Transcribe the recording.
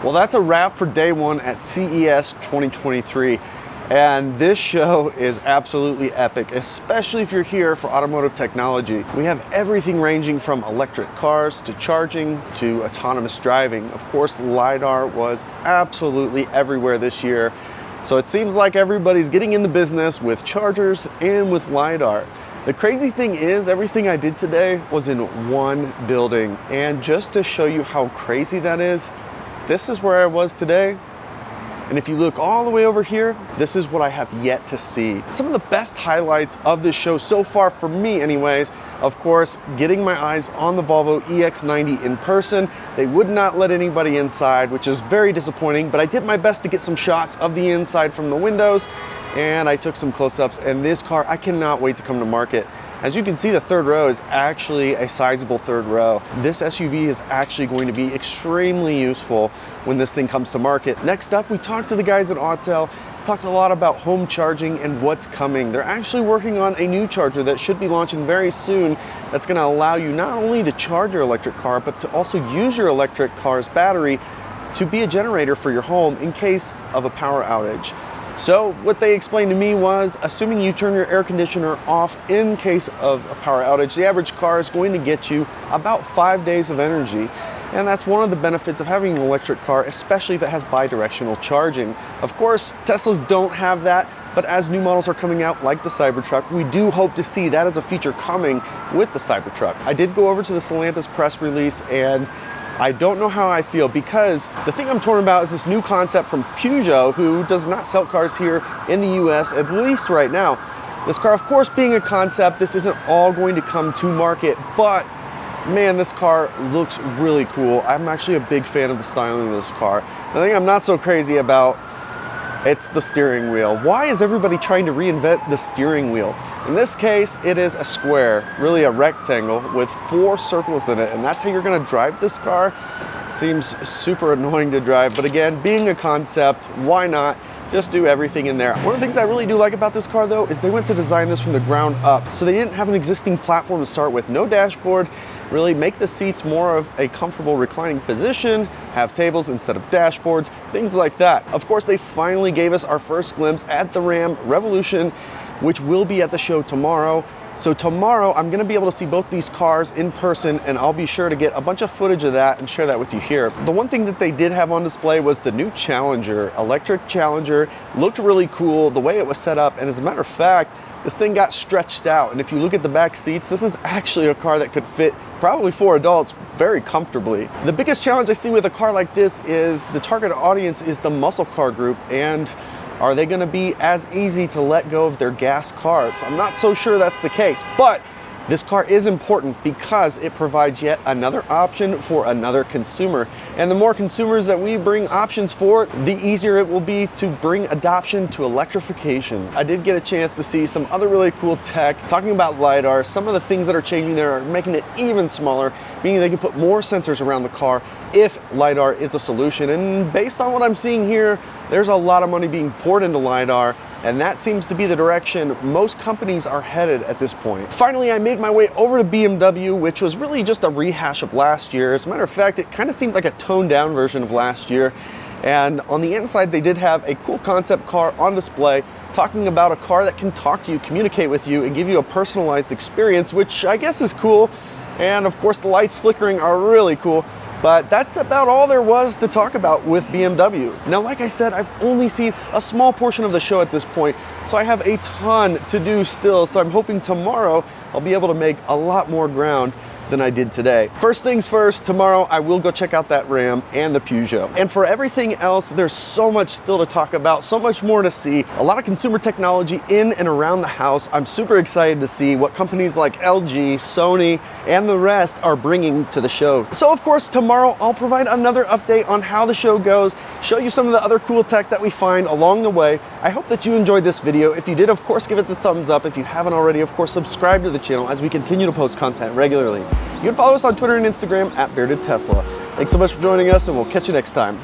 Well, that's a wrap for day one at CES 2023. And this show is absolutely epic, especially if you're here for automotive technology. We have everything ranging from electric cars to charging to autonomous driving. Of course, LiDAR was absolutely everywhere this year. So it seems like everybody's getting in the business with chargers and with LiDAR. The crazy thing is, everything I did today was in one building. And just to show you how crazy that is, this is where I was today. And if you look all the way over here, this is what I have yet to see. Some of the best highlights of this show so far, for me anyways, of course, getting my eyes on the Volvo EX90 in person. They would not let anybody inside, which is very disappointing, but I did my best to get some shots of the inside from the windows, and I took some close-ups, and this car, I cannot wait to come to market. As you can see, the third row is actually a sizable third row. This SUV is actually going to be extremely useful when this thing comes to market. Next up, we talked to the guys at Autel, talked a lot about home charging and what's coming. They're actually working on a new charger that should be launching very soon that's gonna allow you not only to charge your electric car, but to also use your electric car's battery to be a generator for your home in case of a power outage. So what they explained to me was, assuming you turn your air conditioner off in case of a power outage, the average car is going to get you about 5 days of energy. And that's one of the benefits of having an electric car, especially if it has bi-directional charging. Of course, Teslas don't have that, but as new models are coming out, like the Cybertruck, we do hope to see that as a feature coming with the Cybertruck. I did go over to the Stellantis press release, and I don't know how I feel, because the thing I'm torn about is this new concept from Peugeot, who does not sell cars here in the US, at least right now. This car, of course, being a concept, this isn't all going to come to market, but man, this car looks really cool. I'm actually a big fan of the styling of this car. The thing I'm not so crazy about, it's the steering wheel. Why is everybody trying to reinvent the steering wheel? In this case, it is a square, really a rectangle with 4 circles in it, and that's how you're gonna drive this car. Seems super annoying to drive, but again, being a concept, why not just do everything in there? One of the things I really do like about this car though, is they went to design this from the ground up. So they didn't have an existing platform to start with, no dashboard, really make the seats more of a comfortable reclining position, have tables instead of dashboards, things like that. Of course, they finally gave us our first glimpse at the Ram Revolution, which will be at the show tomorrow. So tomorrow, I'm gonna be able to see both these cars in person, and I'll be sure to get a bunch of footage of that and share that with you here. The one thing that they did have on display was the new Challenger, electric Challenger. Looked really cool, the way it was set up, and as a matter of fact, this thing got stretched out, and if you look at the back seats, this is actually a car that could fit probably 4 adults very comfortably. The biggest challenge I see with a car like this is the target audience is the muscle car group, and are they gonna be as easy to let go of their gas cars? I'm not so sure that's the case, but this car is important because it provides yet another option for another consumer. And the more consumers that we bring options for, the easier it will be to bring adoption to electrification. I did get a chance to see some other really cool tech, talking about LiDAR. Some of the things that are changing there are making it even smaller, meaning they can put more sensors around the car if LiDAR is a solution. And based on what I'm seeing here, there's a lot of money being poured into LiDAR, and that seems to be the direction most companies are headed at this point. Finally, I made my way over to BMW, which was really just a rehash of last year. As a matter of fact, it kind of seemed like a toned down version of last year. And on the inside, they did have a cool concept car on display, talking about a car that can talk to you, communicate with you, and give you a personalized experience, which I guess is cool. And of course, the lights flickering are really cool. But that's about all there was to talk about with BMW. Now, like I said, I've only seen a small portion of the show at this point, so I have a ton to do still. So I'm hoping tomorrow I'll be able to make a lot more ground than I did today. First things first, tomorrow I will go check out that Ram and the Peugeot. And for everything else, there's so much still to talk about, so much more to see, a lot of consumer technology in and around the house. I'm super excited to see what companies like LG, Sony, and the rest are bringing to the show. So of course, tomorrow I'll provide another update on how the show goes, show you some of the other cool tech that we find along the way. I hope that you enjoyed this video. If you did, of course, give it the thumbs up. If you haven't already, of course, subscribe to the channel as we continue to post content regularly. You can follow us on Twitter and Instagram at BeardedTesla. Thanks so much for joining us, and we'll catch you next time.